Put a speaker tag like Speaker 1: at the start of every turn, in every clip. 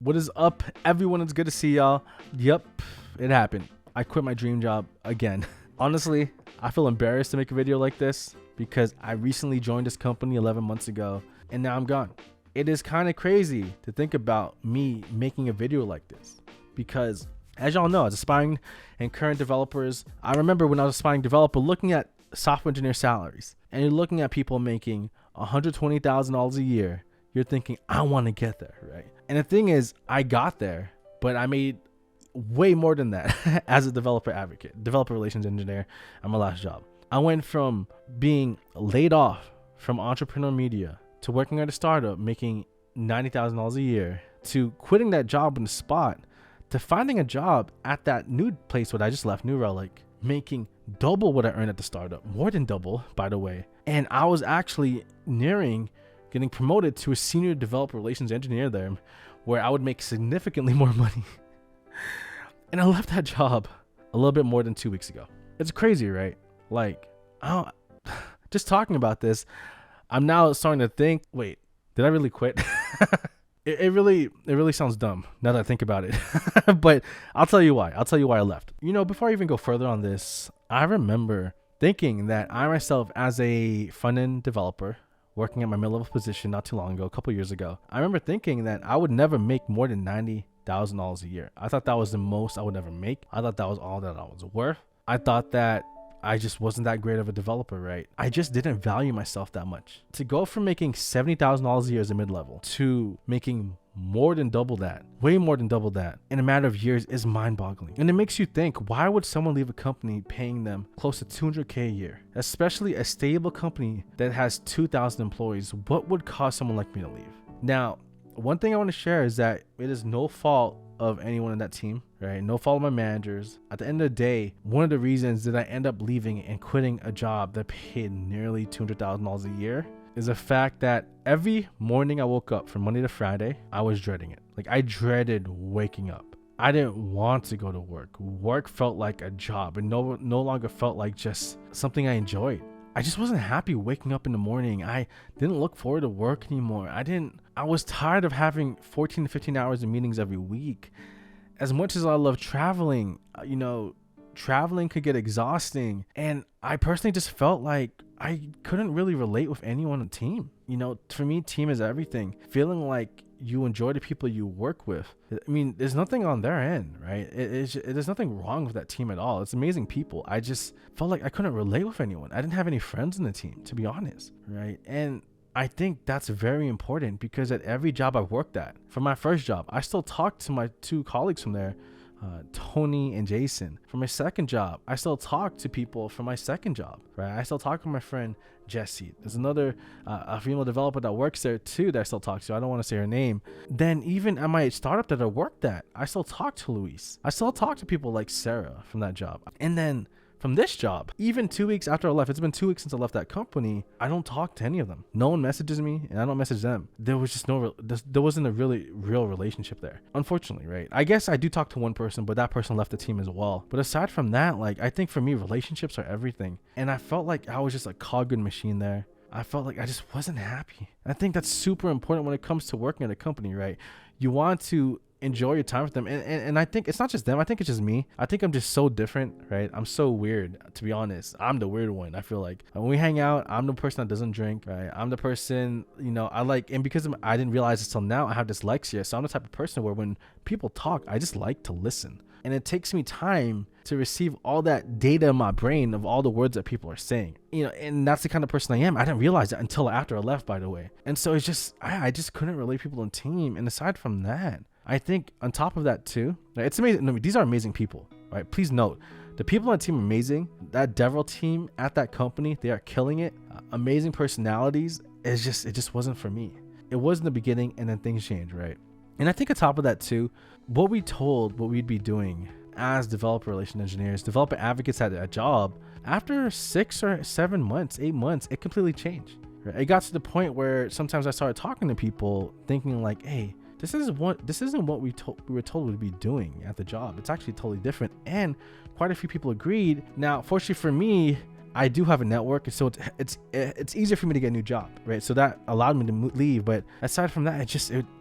Speaker 1: What is up, everyone? It's good to see y'all. Yep, it happened. I quit my dream job again. Honestly, I feel embarrassed to make a video like this because I recently joined this company 11 months ago and now I'm gone. It is kind of crazy to think about me making a video like this because, as y'all know, as aspiring and current developers, I remember when I was aspiring developer looking at software engineer salaries and you're looking at people making $120,000 a year. You're thinking, I want to get there, right? And the thing is, I got there, but I made way more than that as a developer advocate, developer relations engineer at my last job. I went from being laid off from Entrepreneur Media to working at a startup making $90,000 a year to quitting that job on the spot to finding a job at that new place where I just left, New Relic, making double what I earned at the startup, more than double, by the way. And I was actually nearing getting promoted to a senior developer relations engineer there, where I would make significantly more money. And I left that job a little bit more than 2 weeks ago. It's crazy, right? Like, just talking about this, I'm now starting to think, wait, did I really quit? It really sounds dumb now that I think about it. But I'll tell you why. I'll tell you why I left. You know, before I even go further on this, I remember thinking that I myself, as a front-end developer, working at my mid-level position not too long ago, a couple years ago, I remember thinking that I would never make more than $90,000 a year. I thought that was the most I would ever make. I thought that was all that I was worth. I thought that I just wasn't that great of a developer, right? I just didn't value myself that much. To go from making $70,000 a year as a mid-level to making more than double that, way more than double that in a matter of years is mind-boggling. And it makes you think, why would someone leave a company paying them close to $200K a year? Especially a stable company that has 2,000 employees. What would cause someone like me to leave? Now, one thing I want to share is that it is no fault of anyone in that team, right? No fault of my managers. At the end of the day, one of the reasons that I end up leaving and quitting a job that paid nearly $200,000 a year is the fact that every morning I woke up from Monday to Friday, I was dreading it. Like, I dreaded waking up. I didn't want to go to work. Work felt like a job and no longer felt like just something I enjoyed. I just wasn't happy waking up in the morning. I didn't look forward to work anymore. I was tired of having 14 to 15 hours of meetings every week. As much as I love traveling, traveling could get exhausting. And I personally just felt like I couldn't really relate with anyone on the team. For me, team is everything. Feeling like you enjoy the people you work with. I mean, there's nothing on their end, right? There's nothing wrong with that team at all. It's amazing people. I just felt like I couldn't relate with anyone. I didn't have any friends in the team, to be honest, right? And I think that's very important because at every job I've worked at, from my first job, I still talk to my two colleagues from there, Tony and Jason. For my second job, I still talk to people from my second job, right? I still talk to my friend Jessie. There's another a female developer that works there too that I still talk to. I don't want to say her name. Then even at my startup that I worked at, I still talk to Luis. I still talk to people like Sarah from that job. And then from this job, even 2 weeks after I left, it's been 2 weeks since I left that company, I don't talk to any of them. No one messages me and I don't message them. There wasn't a really real relationship there, unfortunately, right? I guess I do talk to one person, but that person left the team as well. But aside from that, like, I think for me, relationships are everything. And I felt like I was just a cog in machine there. I felt like I just wasn't happy. And I think that's super important when it comes to working at a company, right? You want to enjoy your time with them, and I think it's not just them. I think it's just me. I think I'm just so different, right? I'm so weird, to be honest. I'm the weird one. I feel like when we hang out, I'm the person that doesn't drink, right? I'm the person, I like, and because I didn't realize this till now, I have dyslexia, so I'm the type of person where when people talk, I just like to listen, and it takes me time to receive all that data in my brain of all the words that people are saying, and that's the kind of person I am. I didn't realize that until after I left, by the way. And so it's just, I just couldn't relate people on team. And aside from that, I think on top of that too, right, it's amazing. No, these are amazing people, right? Please note, the people on the team are amazing. That Devrel team at that company, they are killing it. Amazing personalities. It just wasn't for me. It was in the beginning, and then things changed, right? And I think on top of that too, what we'd be doing as developer relation engineers, developer advocates at a job, after 6 or 7 months, 8 months, it completely changed. Right? It got to the point where sometimes I started talking to people thinking like, hey, this isn't what we were told we'd be doing at the job. It's actually totally different. And quite a few people agreed. Now, fortunately for me, I do have a network, and so it's easier for me to get a new job, right? So that allowed me to leave. But aside from that,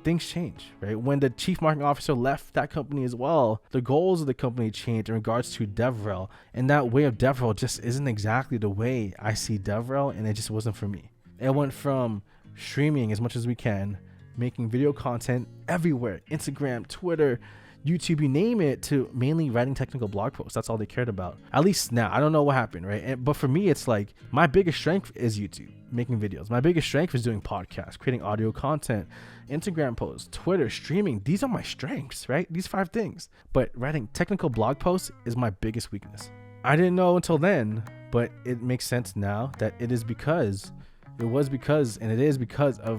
Speaker 1: things change, right? When the chief marketing officer left that company as well, the goals of the company changed in regards to DevRel, and that way of DevRel just isn't exactly the way I see DevRel, and it just wasn't for me. It went from streaming as much as we can, making video content everywhere, Instagram, Twitter, YouTube, you name it, to mainly writing technical blog posts. That's all they cared about. At least now. I don't know what happened, right? But for me, it's like my biggest strength is YouTube, making videos. My biggest strength is doing podcasts, creating audio content, Instagram posts, Twitter, streaming. These are my strengths, right? These 5 things. But writing technical blog posts is my biggest weakness. I didn't know until then, but it makes sense now that it is because of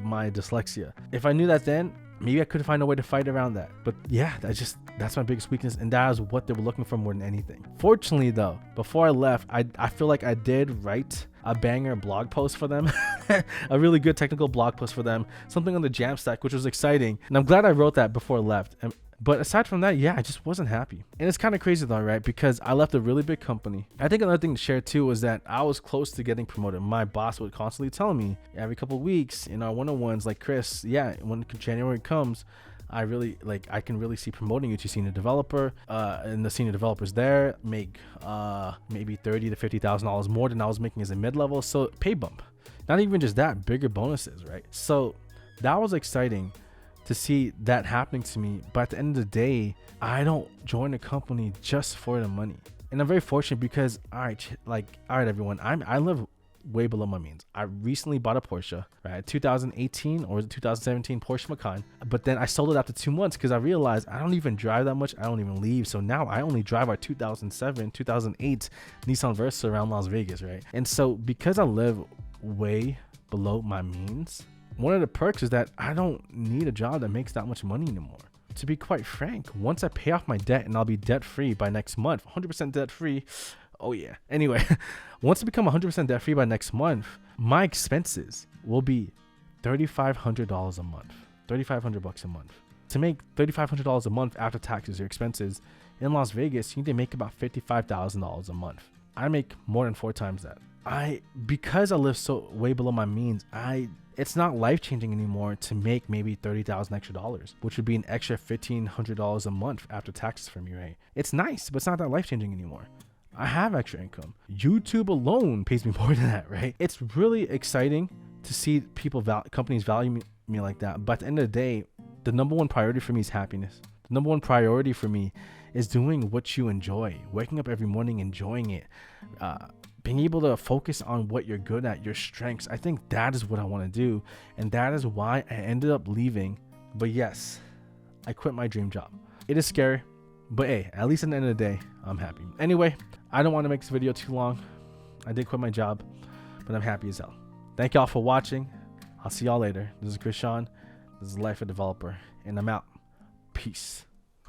Speaker 1: my dyslexia. If I knew that then, maybe I could find a way to fight around that. But yeah, that's my biggest weakness, and that is what they were looking for more than anything. Fortunately though, before I left, I feel like I did write a banger blog post for them, a really good technical blog post for them, something on the Jamstack, which was exciting. And I'm glad I wrote that before I left. But aside from that, yeah, I just wasn't happy. And it's kind of crazy though, right? Because I left a really big company. I think another thing to share too was that I was close to getting promoted. My boss would constantly tell me every couple of weeks in our one-on-ones, like, Chris, yeah, when January comes, I can really see promoting you to senior developer, and the senior developers there make maybe $30,000 to $50,000 more than I was making as a mid-level. So pay bump, not even just that, bigger bonuses, right? So that was exciting to see that happening to me. But at the end of the day, I don't join a company just for the money. And I'm very fortunate because, all right, everyone, I live way below my means. I recently bought a Porsche, right? 2018 or 2017 Porsche Macan. But then I sold it after 2 months because I realized I don't even drive that much. I don't even leave. So now I only drive our 2007, 2008 Nissan Versa around Las Vegas, right? And so because I live way below my means, one of the perks is that I don't need a job that makes that much money anymore. To be quite frank, once I pay off my debt and I'll be debt free by next month, 100% debt free. Oh yeah. Anyway, once I become 100% debt free by next month, my expenses will be $3,500 a month, $3,500 a month. To make $3,500 a month after taxes or expenses in Las Vegas, you need to make about $55,000 a month. I make more than 4 times that. Because I live so way below my means, it's not life-changing anymore to make maybe $30,000 extra dollars, which would be an extra $1,500 a month after taxes for me, right? It's nice, but it's not that life-changing anymore. I have extra income. YouTube alone pays me more than that, right? It's really exciting to see companies value me like that. But at the end of the day, the number one priority for me is happiness. The number one priority for me is doing what you enjoy, waking up every morning, enjoying it, being able to focus on what you're good at, your strengths. I think that is what I want to do. And that is why I ended up leaving. But yes, I quit my dream job. It is scary, but hey, at least at the end of the day, I'm happy. Anyway, I don't want to make this video too long. I did quit my job, but I'm happy as hell. Thank y'all for watching. I'll see y'all later. This is Chris Sean. This is Life of Developer, and I'm out. Peace.